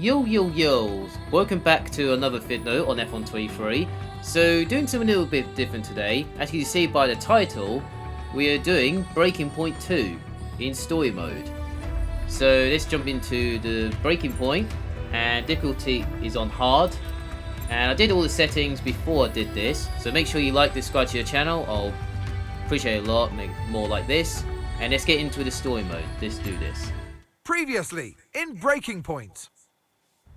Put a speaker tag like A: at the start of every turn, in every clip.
A: Yo, welcome back to another Fit Note on F123. So doing something a little bit different today. As you can see by the title, we are doing Breaking Point 2 in story mode. So let's jump into the breaking point, and difficulty is on hard. And I did all the settings before I did this, so make sure you like, subscribe to your channel. I'll appreciate it a lot, make more like this. And let's get into the story mode. Let's do this.
B: Previously in Breaking Point.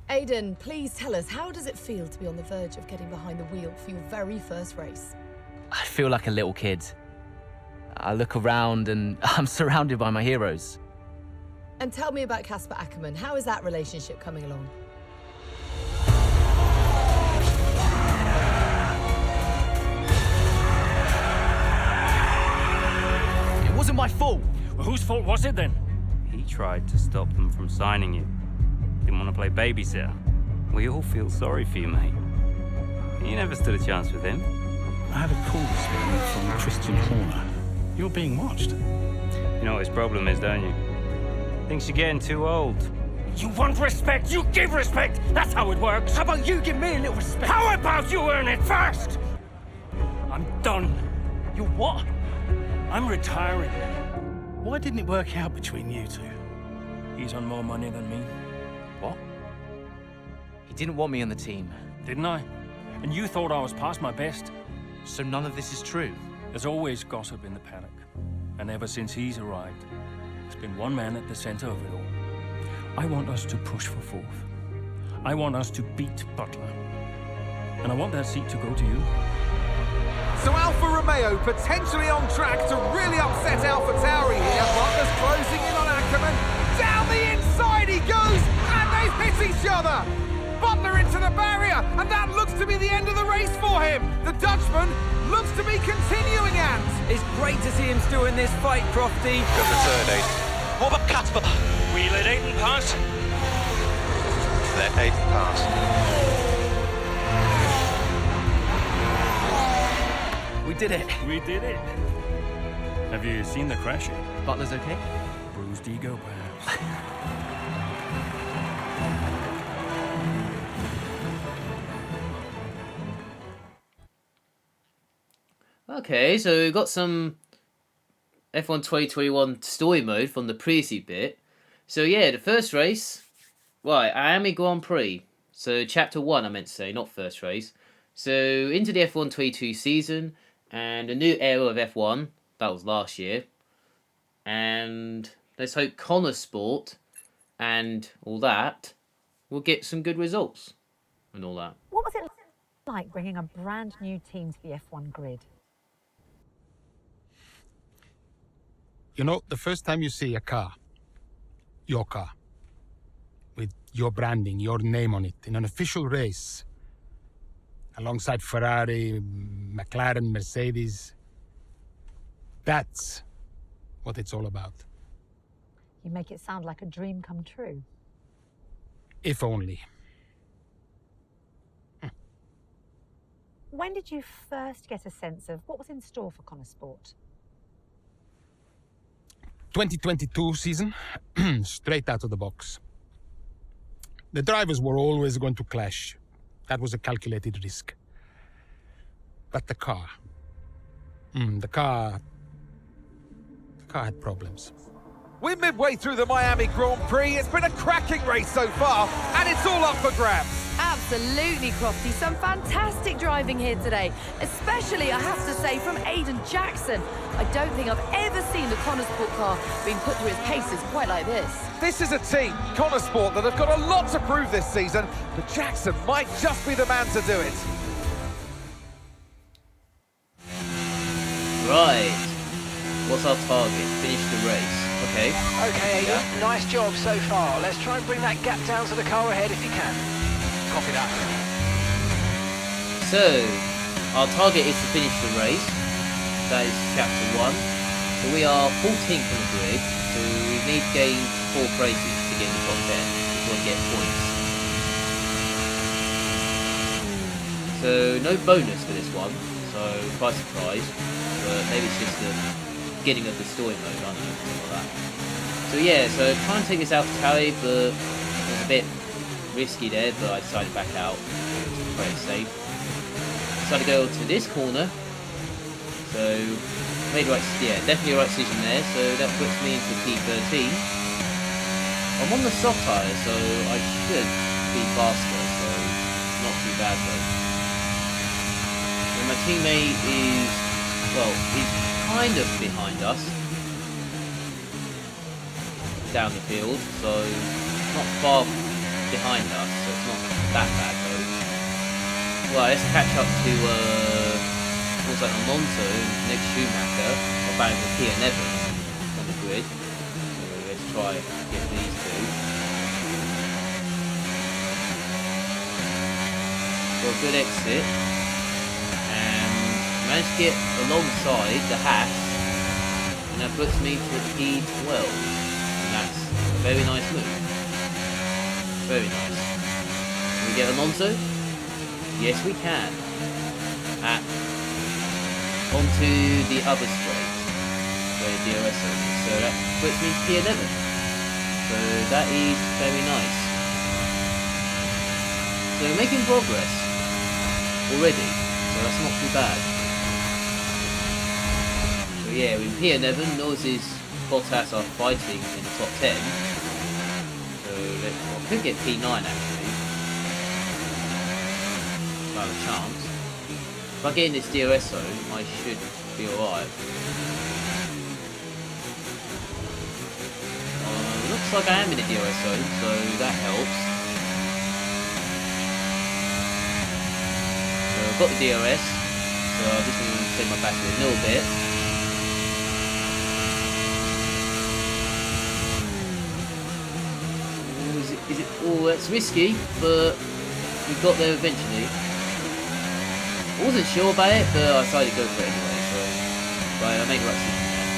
C: Aiden, please tell us, how does it feel to be on the verge of getting behind the wheel for your very first race?
D: I feel like a little kid. I look around and I'm surrounded by my heroes.
C: And tell me about Casper Ackerman. How is that relationship coming along?
D: It wasn't my fault.
E: Well, whose fault was it then?
F: He tried to stop them from signing you. Didn't want to play babysitter. We all feel sorry for you, mate. You never stood a chance with him.
G: I had a call this morning from Christian Horner. You're being watched.
F: You know what his problem is, don't you? Thinks you're getting too old.
E: You want respect, you give respect. That's how it works.
D: How about you give me a little respect?
E: How about you earn it first? I'm done.
D: You what?
E: I'm retiring.
G: Why didn't it work out between you two?
E: He's on more money than me,
D: What? He didn't want me on the team.
E: didn't I? And you thought I was past my best?
D: So none of this is true.
E: There's always gossip in the paddock. And ever since he's arrived, there's been one man at the center of it all. I want us to push for fourth. I want us to beat Butler. And I want that seat to go to you.
B: So Alfa Romeo potentially on track to really upset AlphaTauri here. Butler's closing in on Ackerman. Down the inside he goes, and they've hit each other. Butler into the barrier, and that looks to be the end of the race for him. The Dutchman looks to be continuing, and
H: It's great to see him still in this fight, Crofty.
I: Got the third, Aiden. What about Casper?
E: We let Aiden pass.
I: Let Aiden pass.
D: We did it.
E: We did it. Have you seen the crash yet?
D: Butler's okay?
E: Bruised ego, perhaps.
A: Okay, so we've got some F1 2021 story mode from the previous bit. So yeah, the first race, right, Miami Grand Prix. So chapter 1, I meant to say, not first race. So into the F1 22 season and a new era of F1, that was last year. And let's hope Connor Sport and all that will get some good results and all that.
J: What was it like bringing a brand new team to the F1 grid?
G: You know, the first time you see a car, your car, with your branding, your name on it, in an official race, alongside Ferrari, McLaren, Mercedes, that's what it's all about.
J: You make it sound like a dream come true.
G: If only.
J: When did you first get a sense of what was in store for Connor Sport?
G: 2022 season, straight out of the box. The drivers were always going to clash. That was a calculated risk. But the car had problems.
B: we're midway through the Miami Grand Prix. It's been a cracking race so far, and it's all up for grabs.
C: Absolutely, Crofty. Some fantastic driving here today, especially, I have to say, from Aiden Jackson. I don't think I've ever seen the Connor Sport car being put through its paces quite like this.
B: This is a team, Connor Sport, that have got a lot to prove this season, but Jackson might just be the man to do it.
A: Right. What's our target? Finish the race. Okay.
H: Okay, Aiden, nice job so far. Let's try and bring that gap down to the car ahead if you can. Copy that.
A: So, our target is to finish the race. That is chapter 1. So we are 14th on the grid. So we need to gain 4 races to get the top 10. If we want to get points. So no bonus for this one. So quite surprised. But maybe it's just the beginning of the story mode, I don't know, something like that. So yeah, so try and take this out to Tally, but it's a bit risky there, but I decided to back out to play it safe. Decided to go to this corner, so made the right, yeah, definitely the right decision there. So that puts me into P13. I'm on the soft tyre, so I should be faster, so not too bad though. And my teammate is, well, he's kind of behind us down the field, so not far behind us, so it's not that bad though. Well, let's catch up to looks like Alonso, next Schumacher, about the P11 on the grid. So let's try and get these two. Got a good exit, and managed to get alongside the Haas, and that puts me to P12, and that's a very nice move. Very nice. Can we get Alonso? Yes, we can. Onto the other straight, where the DRS is. So that puts me to P11. So that is very nice. So we're making progress already. So that's not too bad. So yeah, with P11, Norris's Bottas are fighting in the top 10. So I could get P9 actually. About a chance. If I get in this DRS zone, I should be alright. Looks like I am in a DRS zone, so that helps. So I've got the DRS, so I'm just going to save my battery a little bit. Oh, that's risky, but we got there eventually. I wasn't sure about it, but I decided to go for it anyway, so I made the right decision there.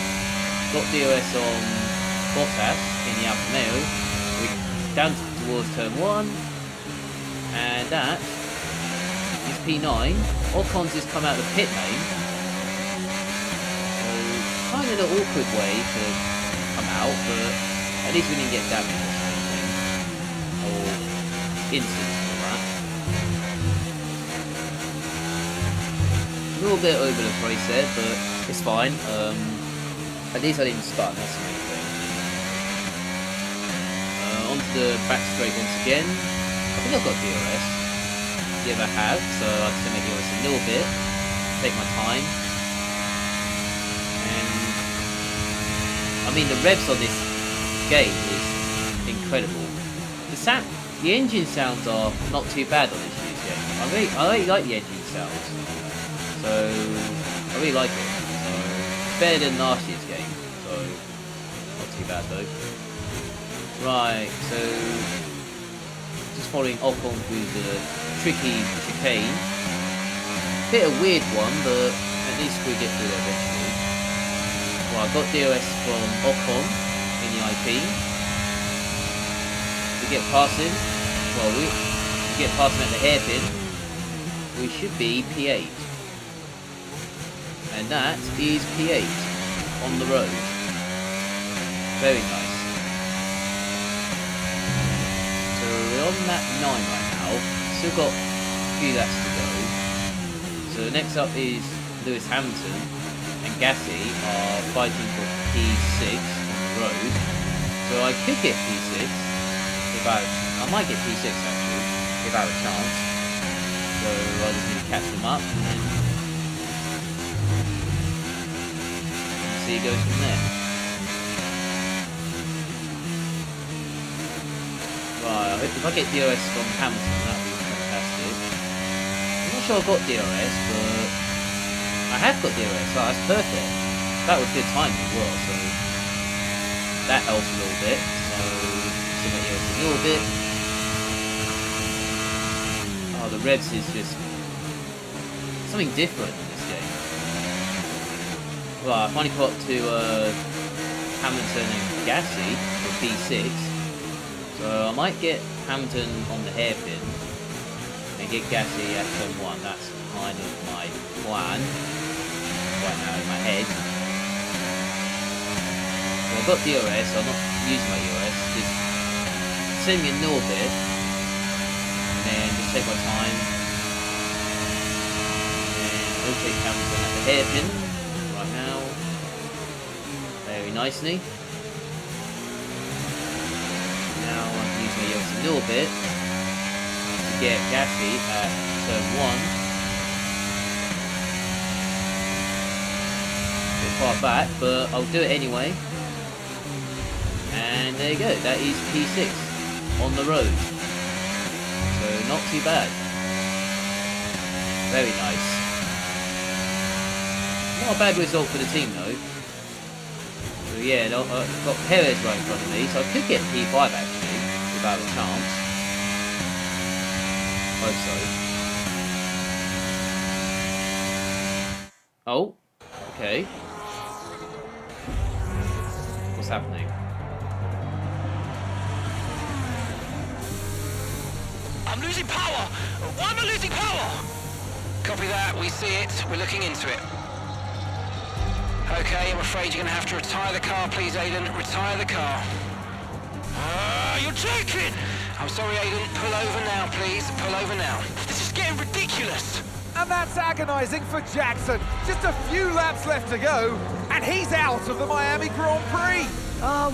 A: Got DRS on Bottas in the Alfa Romeo. We're down towards turn 1, and that is P9. Ocon's just come out of the pit lane, so kind of an awkward way to come out, but at least we didn't get damage or something, or incidents. A little bit over the place there, but it's fine. At least I didn't spun, that's the main thing. Onto the back straight once again. I think I've got DRS. Yeah, I have, so I have to make DRS a little bit. Take my time. And I mean, the revs on this game is incredible. The engine sounds are not too bad on this game. I really like the engine sounds. So, I really like it. So, it's better than last year's game. So, not too bad though. Right, so, just following Ocon through the tricky chicane. Bit a weird one, but at least we get through there eventually. Well, I got DRS from Ocon in the IP. We get past him. Well, we get past him at the hairpin. We should be P8. And that is P8 on the road. Very nice. So we're on lap 9 right now. Still got a few laps to go. So next up is Lewis Hamilton and Gasly are fighting for P6 on the road. So I could get P6 if I might get P6 actually if I have a chance. So I just need to catch them up and then see it goes from there. Right, if I get DRS from Hamilton, that would be fantastic. I'm not sure I've got DRS, but I have got DRS, so that's perfect. That was good timing as well, so that helps a little bit. So, some of DRS a little bit. Oh, the revs is just something different in this game. Right, I finally got to Hamilton and Gasly for P6. So I might get Hamilton on the hairpin and get Gasly at turn 1. That's kind of my plan right now in my head. So I've got DRS, so I'm not using my DRS, just sending a little bit. Hamilton at the hairpin right now. Very nicely. Now I'm using the yolks a little bit to get Gasly at turn 1. Far back, but I'll do it anyway. And there you go, that is P6 on the road. So not too bad. Very nice. Not a bad result for the team though. So yeah, I've got Perez right in front of me, so I could get P5 actually, without a chance. Hope so. Oh, okay. What's happening?
H: I'm losing power! Why am I losing power? Copy that, we see it. We're looking into it. Okay, I'm afraid you're gonna have to retire the car, please, Aiden. Retire the car. You're joking! I'm sorry, Aiden. Pull over now, please. Pull over now. This is getting ridiculous.
B: And that's agonising for Jackson. Just a few laps left to go, and he's out of the Miami Grand Prix.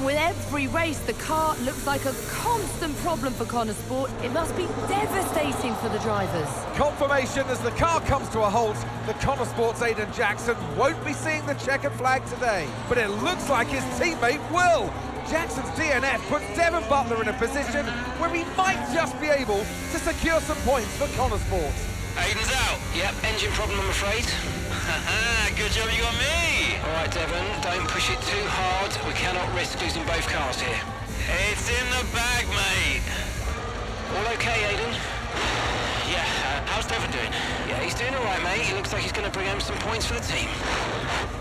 C: With every race, the car looks like a constant problem for Connor Sport. It must be devastating for the drivers.
B: Confirmation as the car comes to a halt. The Connor Sport's Aiden Jackson won't be seeing the checkered flag today, but it looks like his teammate will. Jackson's DNF puts Devon Butler in a position where he might just be able to secure some points for Connor Sport.
H: Aiden's out. Yep, engine problem, I'm afraid.
I: Good job you got me.
H: All right, Devon, don't push it too hard. We cannot risk losing both cars here.
I: It's in the bag, mate.
H: All okay, Aiden?
I: Yeah, how's Devon doing?
H: Yeah, he's doing all right, mate. He looks like he's going to bring home some points for the team.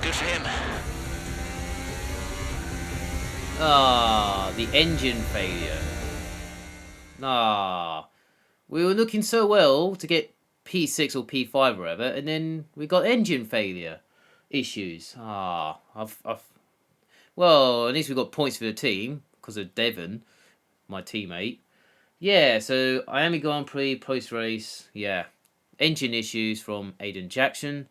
I: Good for him.
A: Ah, the engine failure. We were looking so well to get P6 or P5 or whatever, and then we got engine failure issues. Well, at least we got points for the team because of Devon, my teammate. Yeah, so Miami Grand Prix post-race, yeah. Engine issues from Aiden Jackson.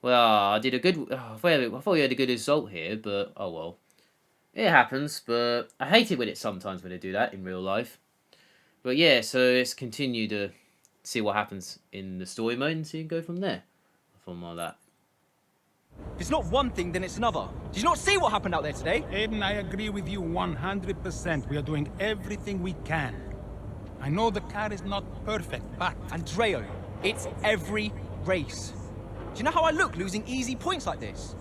A: Well, I did a good... I thought we had a good result here, but oh well. It happens, but I hate it when it sometimes when they do that in real life. But yeah, so let's continue to see what happens in the story mode and see and go from there. From all that.
K: If it's not one thing, then it's another. Did you not see what happened out there today?
G: Aiden, I agree with you 100%. We are doing everything we can. I know the car is not perfect, but...
K: Andreo, it's every race. Do you know how I look losing easy points like this?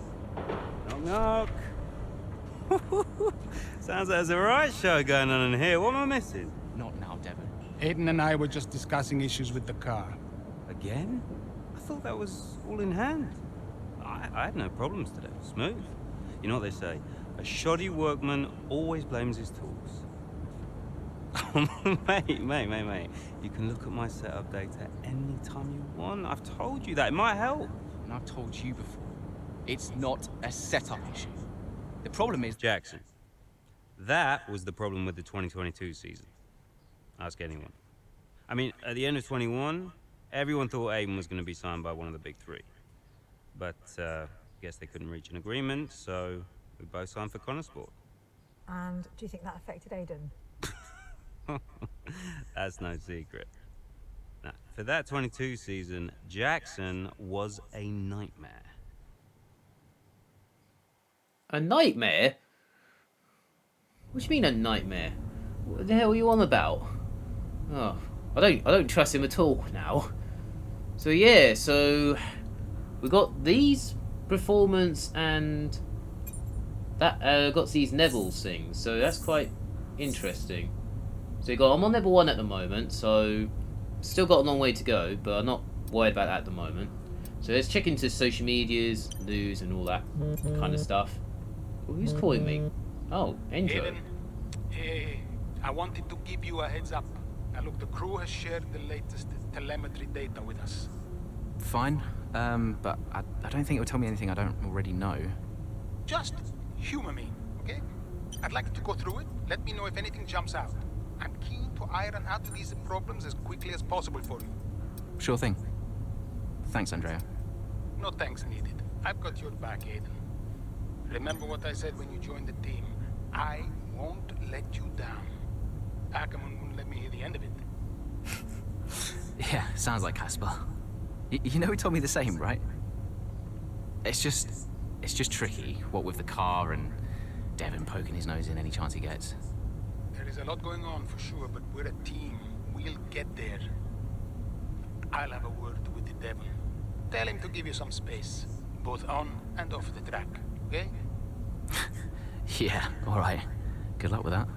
F: Knock, knock. Sounds like there's a riot show going on in here. What am I missing?
K: Not now, Devon.
G: Aiden and I were just discussing issues with the car.
F: Again? I thought that was all in hand. I had no problems today. Smooth. You know what they say? A shoddy workman always blames his tools. mate. You can look at my setup data any time you want. I've told you that. It might help.
K: And I've told you before. It's not a setup issue. The problem is...
F: Jackson. That was the problem with the 2022 season. Ask anyone. I mean, at the end of 21, everyone thought Aiden was going to be signed by one of the big three. But, I guess they couldn't reach an agreement, so we both signed for Connor Sport.
J: And do you think that affected Aiden?
F: That's no secret. Now, for that 22 season, Jackson was a nightmare.
A: A nightmare? What do you mean a nightmare? What the hell are you on about? Oh, I don't trust him at all now. So yeah, so we got these performance and that got these Neville's things. So that's quite interesting. So you got I'm on level 1 at the moment, so still got a long way to go, but I'm not worried about that at the moment. So let's check into social medias, news, and all that kind of stuff. Who's calling me? Oh, Enjo.
G: Aiden, hey, I wanted to give you a heads up. Now look, the crew has shared the latest telemetry data with us.
K: Fine, but I don't think it'll tell me anything I don't already know.
G: Just humor me, okay? I'd like to go through it. Let me know if anything jumps out. I'm keen to iron out these problems as quickly as possible for you.
K: Sure thing. Thanks, Andrea.
G: No thanks needed. I've got your back, Aiden. Remember what I said when you joined the team. I won't let you down. Ackerman wouldn't let me hear the end of it.
D: Yeah, sounds like Casper. You know he told me the same, right? It's just tricky, what with the car and Devon poking his nose in any chance he gets.
G: There is a lot going on for sure, but we're a team. We'll get there. I'll have a word with the Devon. Tell him to give you some space, both on and off the track, okay?
D: Yeah, alright. Good luck with that.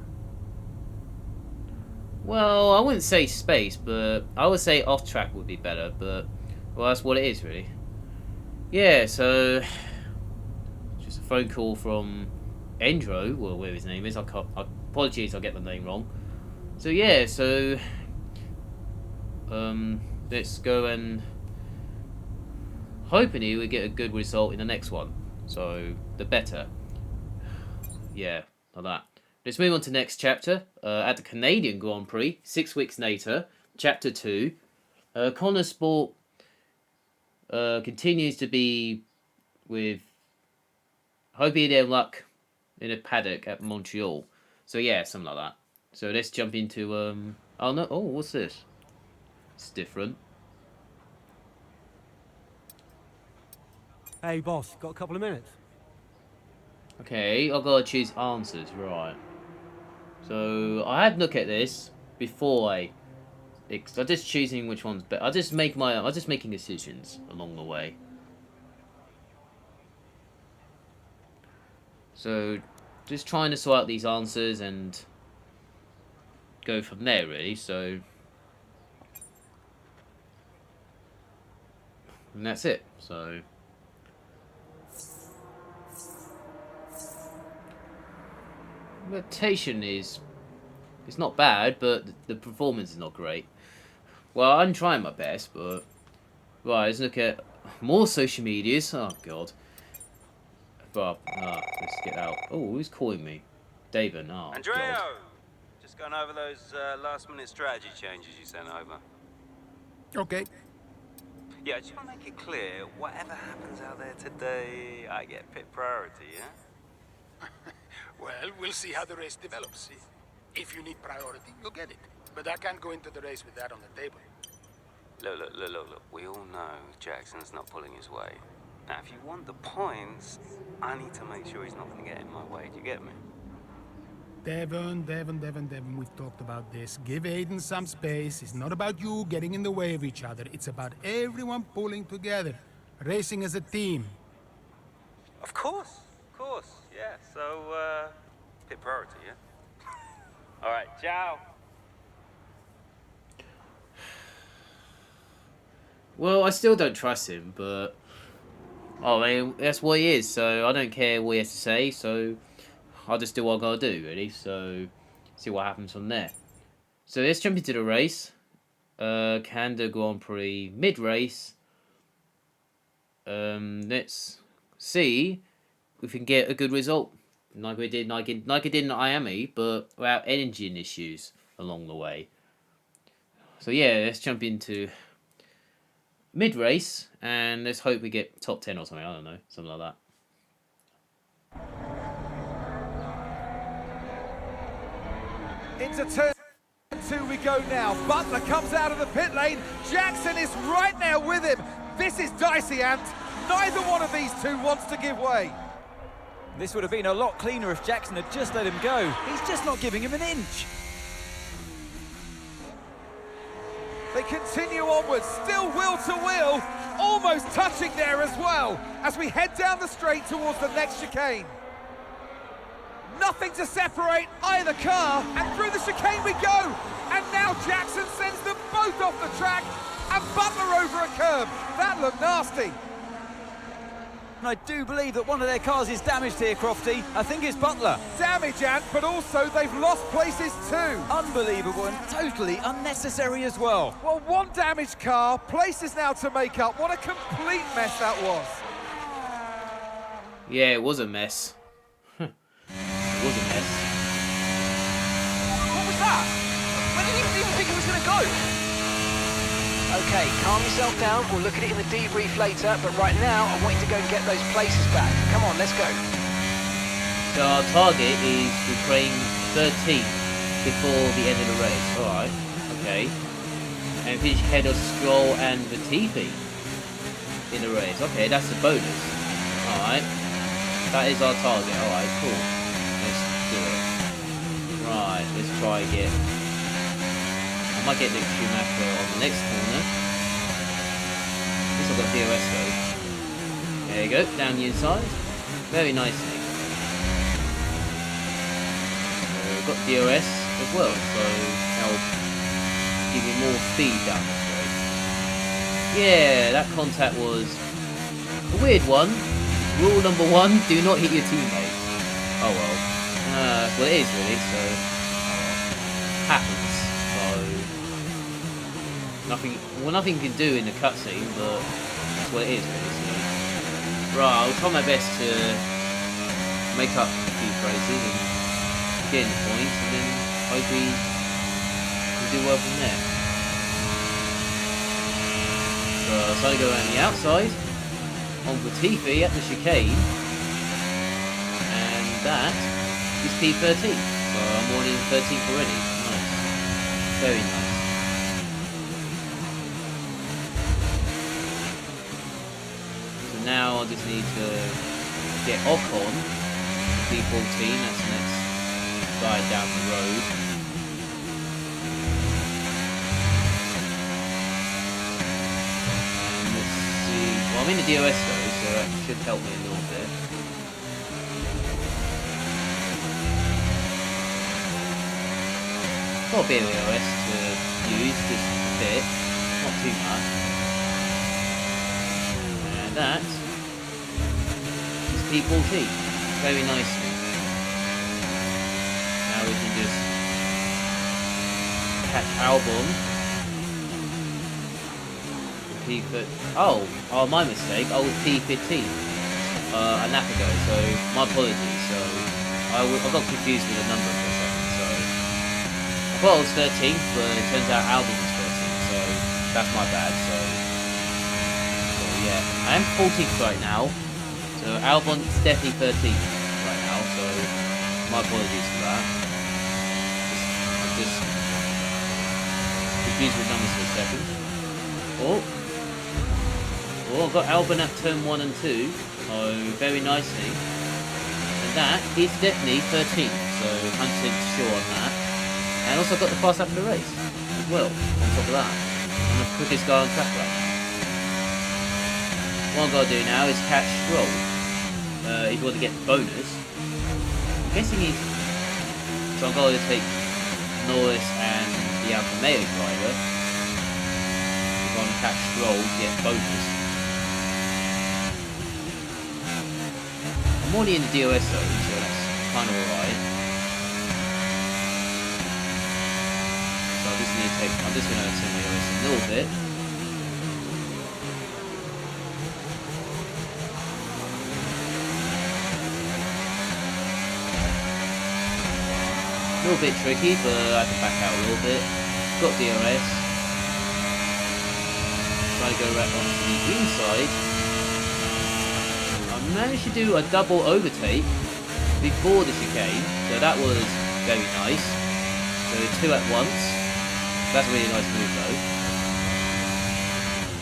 A: Well, I wouldn't say space, but I would say off track would be better, but well, that's what it is really. Yeah, so just a phone call from Endro, well, whatever his name is. Apologies, I'll get the name wrong. So yeah, so let's go and hopefully we get a good result in the next one. So the better. Yeah, like that. Let's move on to next chapter. At the Canadian Grand Prix, 6 weeks later, Chapter 2. Connor Sport continues to be with hoping their luck in a paddock at Montreal. So yeah, something like that. So let's jump into oh no, oh, what's this? It's different.
L: Hey boss, got a couple of minutes?
A: Okay, I've got to choose answers, right. So I had to look at this before I'm just choosing which one's better. I'm just making decisions along the way. So just trying to sort out these answers and go from there really. So and that's it. So rotation it's not bad, but the performance is not great. Well, I'm trying my best, but right, let's look at more social medias. Oh god. But let's get out. Oh, who's calling me? David. Oh,
F: Andreo!
A: God.
F: Just going over those last-minute strategy changes you sent over.
G: Okay.
F: Yeah, I just want to make it clear, whatever happens out there today, I get pit priority, yeah?
G: Well, we'll see how the race develops. If you need priority, you'll get it. But I can't go into the race with that on the table.
F: Look. We all know Jackson's not pulling his weight. Now, if you want the points, I need to make sure he's not going to get in my way. Do you get me?
G: Devon, we've talked about this. Give Aiden some space. It's not about you getting in the way of each other. It's about everyone pulling together, racing as a team.
F: Of course, yeah. So, pit priority, yeah? All right, ciao.
A: Well, I still don't trust him, but I mean that's what he is. So I don't care what he has to say. So I'll just do what I gotta do, really. So see what happens from there. So let's jump into the race. Canada Grand Prix mid-race. Let's see if we can get a good result, like we did in Miami, but without engine issues along the way. So yeah, let's jump into mid-race and let's hope we get top 10 or something. I don't know, something like that.
B: Into turn 2 we go now. Butler comes out of the pit lane. Jackson is right there with him. This is dicey, Ant. Neither one of these two wants to give way.
K: This would have been a lot cleaner if Jackson had just let him go. He's just not giving him an inch.
B: They continue onwards, still wheel to wheel, almost touching there as well, as we head down the straight towards the next chicane. Nothing to separate either car, and through the chicane we go. And now Jackson sends them both off the track, and Butler over a curb. That looked nasty.
K: And I do believe that one of their cars is damaged here, Crofty. I think it's Butler.
B: Damage, Ant, but also they've lost places too.
K: Unbelievable and totally unnecessary as well.
B: Well, one damaged car, places now to make up. What a complete mess that was.
A: Yeah, it was a mess. It was a mess.
K: What was that? Where did he even think he was going to go?
H: Okay, calm yourself down. We'll look at it in the debrief later, but right now, I want you to go and get those places back. Come on, let's go.
A: So our target is Ukraine 13 before the end of the race. Alright, okay. And finish ahead of Stroll and Latifi in the race. Okay, that's a bonus. Alright. That is our target. Alright, cool. Let's do it. Right, let's try again. I might get the Schumacher on the next corner. At least I've got DOS though. There you go, down the inside. Very nicely. So we've got DOS as well, so that'll give you more speed down this road. Yeah, that contact was a weird one. Rule number 1, do not hit your teammate. Oh well. That's what it is really, so happens. So nothing you can do in the cutscene, but that's what it is really. So. Right, I'll try my best to make up a few phrases and get in the points, and then hopefully we'll do well from there. So I'll try to go around the outside on Latifi at the chicane, and that is P13. So I'm already in 13th already. Nice. Very nice. So now I just need to get Ocon, P14, that's the next guy down the road. And let's see. Well, I'm in the DOS though, so that should help me a little bit. Got a bit of EOS to use, just a bit, not too much. And that is P14, very nicely. Now we can just catch Albon. Oh, my mistake, I was P15 a lap ago, so my apologies. So I got confused with the number for a second, so I thought I was 13th, but it turns out Albon was 13th, so that's my bad. So yeah, I am 14th right now, so Albon is definitely 13th right now, so my apologies for that. I'm just confused with numbers for a second. Oh, I've got Albon at turn 1 and 2, so very nicely. And that is definitely 13th, so 100% sure on that. And also got the fast lap of the race as well, on top of that. I'm the quickest guy on track right now. What I've got to do now is catch Stroll. If you want to get the bonus. I'm guessing he's... So I've got to take Norris and the Alfa Romeo driver. If I want to catch Stroll to get bonus. I'm already in the DOS zone, so that's kind of alright. So I'm just going to turn my DOS a little bit. A little bit tricky, but I can back out a little bit. Got DRS. Try to go right onto the green side. I managed to do a double overtake before the chicane, so that was very nice. So 2 at once. That's a really nice move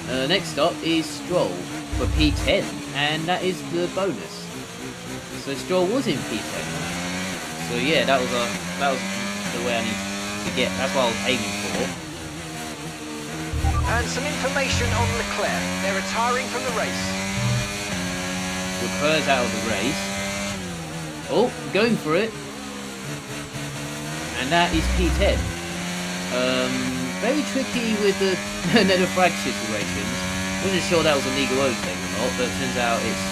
A: though. Next up is Stroll for P10, and that is the bonus. So Stroll was in P10. So yeah, that was the way I need to get. That's what I was aiming for.
H: And some information on Leclerc. They're retiring from the race.
A: Leclerc's out of the race. Oh, going for it. And that is P10. Very tricky with the nether frag situations. Wasn't sure that was a legal overtake or not, but it turns out it's...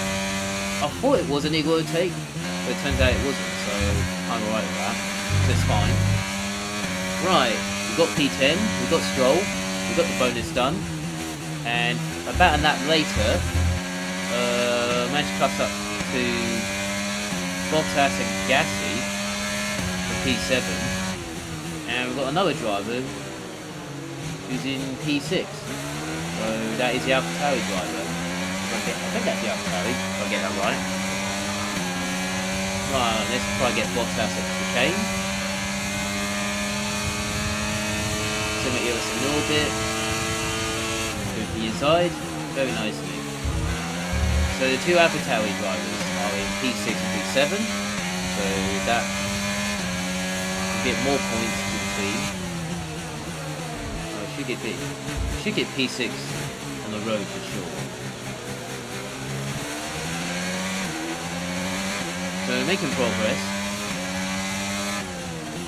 A: I thought it was a legal overtake, but it turns out it wasn't, so I'm alright with that. So it's fine. Right, we've got P10, we've got Stroll, we've got the bonus done, and about a lap later, managed to class up to Bottas and Gasly for P7, and we've got another driver who's who's in P6. So that is the AlphaTauri driver. I think that's the AlphaTauri, if I get that right. Right, let's try and get Bottas at the chicane. Some of Iris ignored it. Go to the inside, very nicely. So the two AlphaTauri drivers are in P6 and P7, so that will get more points to the team. Oh, should get P6 on the road for sure. So making progress.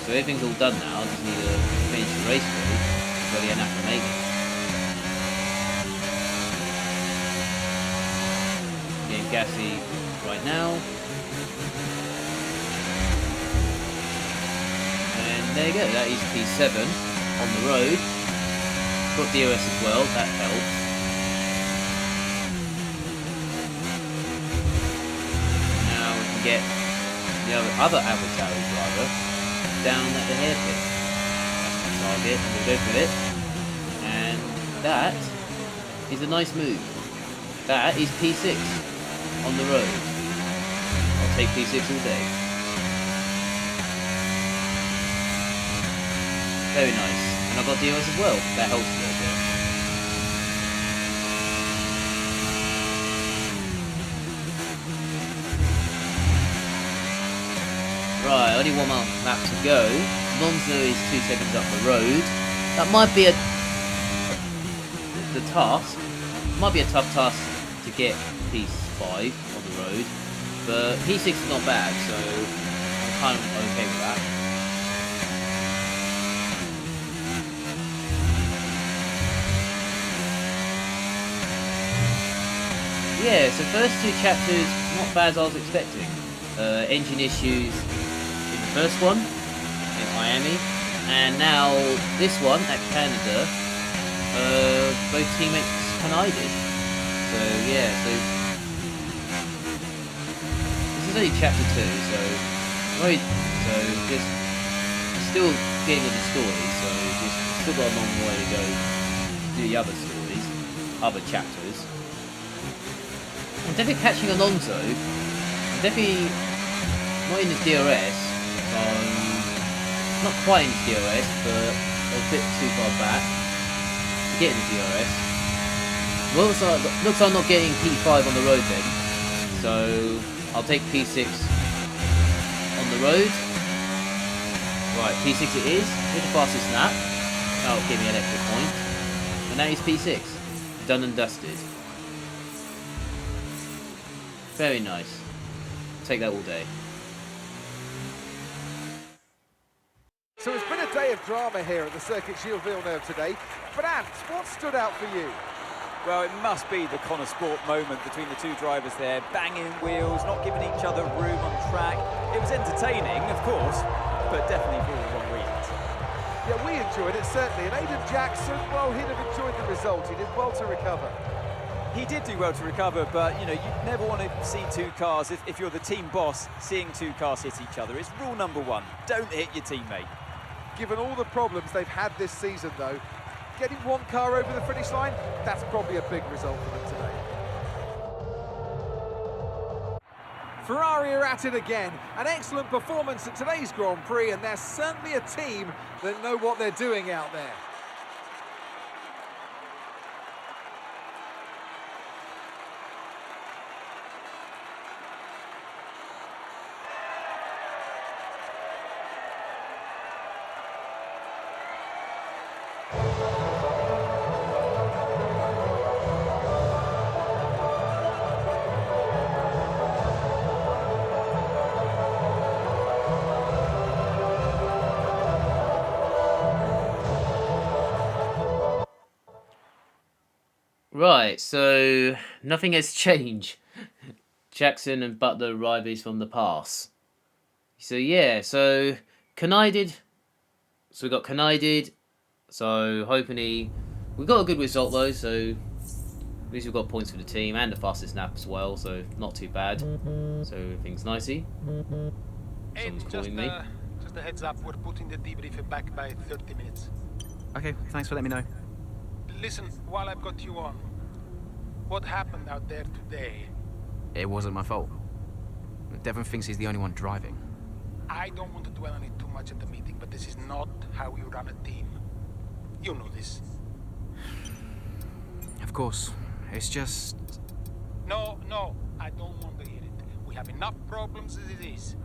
A: So everything's all done now. I just need to finish the race really. That's really enough to make it. Getting gassy right now. And there you go. That is P7 on the road. Got DRS as well. That helps. Get the other AlphaTauri driver down at the hairpin. That's my target, and we'll go for it. And that is a nice move. That is P6 on the road. I'll take P6 all day. Very nice. And I've got DRS as well. That helps a little bit. Right, only one more lap to go. Alonso is 2 seconds up the road. That might be the task. Might be a tough task to get P5 on the road, but P6 is not bad, so I'm kind of okay with that. Yeah, so first two chapters not bad as I was expecting. Engine issues. First one in Miami, and now this one at Canada. Both teammates collided. So yeah, so this is only chapter 2. So just still getting with the story. So just still got a long way to go to do the other stories, other chapters. I'm definitely catching Alonso. I'm definitely not in the DRS. Not quite in the DRS, but a bit too far back to get in the DRS. Well, looks like I'm not getting P5 on the road then, so I'll take P6 on the road. Right, P6 it is, with the fastest lap. That'll give me an extra point. And that is P6. Done and dusted. Very nice. Take that all day.
B: So it's been a day of drama here at the Circuit Gilles Villeneuve today. But Ant, what stood out for you?
K: Well, it must be the Connor Sport moment between the two drivers there, banging wheels, not giving each other room on track. It was entertaining, of course, but definitely for all the wrong reasons.
B: Yeah, we enjoyed it, certainly. And Aiden Jackson, well, he'd have enjoyed the result. He did well to recover.
K: He did do well to recover, but, you know, you never want to see two cars, if you're the team boss, seeing two cars hit each other. It's rule number 1, don't hit your teammate.
B: Given all the problems they've had this season, though, getting one car over the finish line, that's probably a big result for them today. Ferrari are at it again. An excellent performance at today's Grand Prix, and they're certainly a team that know what they're doing out there.
A: Right, so nothing has changed. Jackson and Butler rivalries from the past. So yeah, so collided. So we got collided. So hopefully we got a good result though. So at least we've got points for the team and the fastest lap as well. So not too bad. So everything's nicey. Someone's calling me.
L: Just a heads up, we're putting the debrief back by 30 minutes.
D: Okay, thanks for letting me know.
G: Listen, while I've got you on, what happened out there today?
D: It wasn't my fault. Devon thinks he's the only one driving.
G: I don't want to dwell on it too much at the meeting, but this is not how you run a team. You know this.
D: Of course. It's just...
G: No, I don't want to hear it. We have enough problems as it is.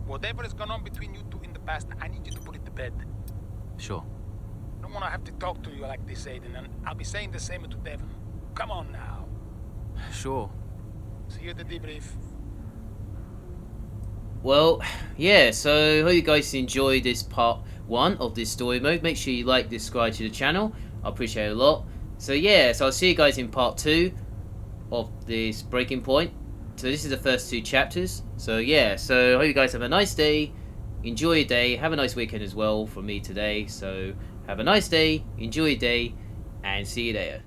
G: Whatever has gone on between you two in the past, I need you to put it to bed.
D: Sure.
G: I don't want to have to talk to you like this, Aiden, and I'll be saying the same to Devon. Come on now.
D: Sure.
G: See you at the debrief.
A: Well, yeah, so hope you guys enjoyed this part 1 of this story mode. Make sure you like, subscribe to the channel. I appreciate it a lot. So yeah, so I'll see you guys in part 2 of this Breaking Point. So this is the first 2 chapters. So yeah, so hope you guys have a nice day. Enjoy your day. Have a nice weekend as well from me today. So have a nice day, enjoy your day, and see you later.